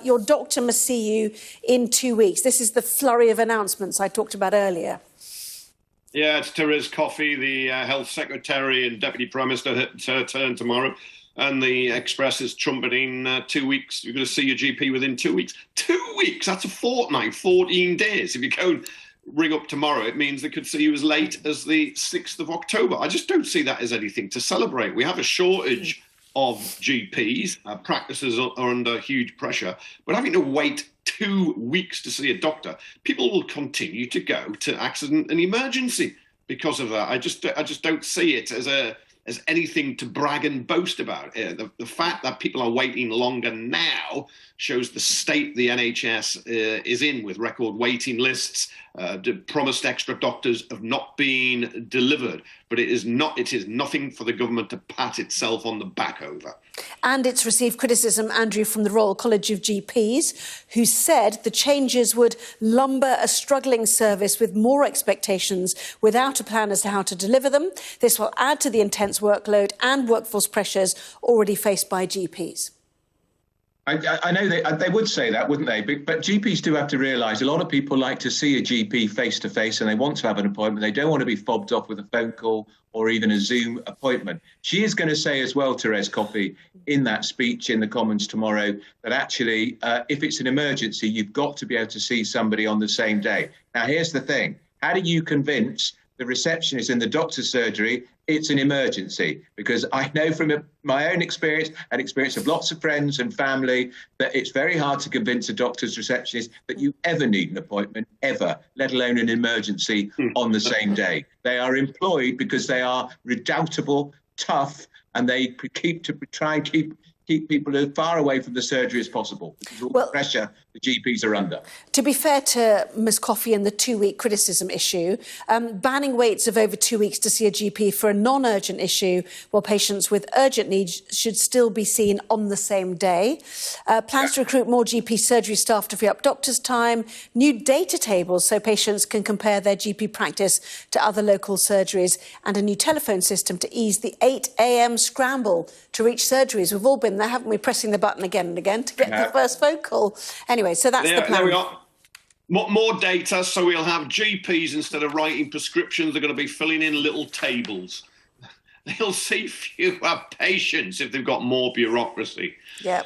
your doctor must see you in 2 weeks. This is the flurry of announcements I talked about earlier. Yeah, it's Therese Coffey, the Health Secretary and Deputy Prime Minister. It's her turn tomorrow. And the Express is trumpeting 2 weeks. You're going to see your GP within 2 weeks. 2 weeks? That's a fortnight, 14 days. If you go and ring up tomorrow, it means they could see you as late as the 6th of October. I just don't see that as anything to celebrate. We have a shortage of GPs. Practices are under huge pressure. But having to wait 2 weeks to see a doctor, people will continue to go to accident and emergency because of that. I just don't see it as anything to brag and boast about. The fact that people are waiting longer now shows the state the NHS is in, with record waiting lists. Promised extra doctors have not been delivered, but it is nothing for the government to pat itself on the back over. And it's received criticism, Andrew, from the Royal College of GPs, who said the changes would lumber a struggling service with more expectations without a plan as to how to deliver them. This will add to the intense workload and workforce pressures already faced by GPs. I know they would say that, wouldn't they? But GPs do have to realise a lot of people like to see a GP face-to-face and they want to have an appointment. They don't want to be fobbed off with a phone call or even a Zoom appointment. She is going to say as well, Therese Coffey, in that speech in the Commons tomorrow, that actually, if it's an emergency, you've got to be able to see somebody on the same day. Now, here's the thing. How do you convince the receptionist in the doctor's surgery it's an emergency? Because I know from my own experience and experience of lots of friends and family that it's very hard to convince a doctor's receptionist that you ever need an appointment, ever, let alone an emergency on the same day. They are employed because they are redoubtable, tough, and they try and keep people as far away from the surgery as possible, because of all the pressure the GPs are under. To be fair to Ms Coffey and the 2-week criticism issue, banning waits of over 2 weeks to see a GP for a non-urgent issue, while patients with urgent needs should still be seen on the same day. Plans to recruit more GP surgery staff to free up doctors' time, new data tables so patients can compare their GP practice to other local surgeries, and a new telephone system to ease the 8 a.m. scramble to reach surgeries. We've all been there, haven't we, pressing the button again and again to get the first phone call. Anyway, so that's the plan. There we are. More data, so we'll have GPs, instead of writing prescriptions, they're going to be filling in little tables. They'll see fewer patients if they've got more bureaucracy. Yeah.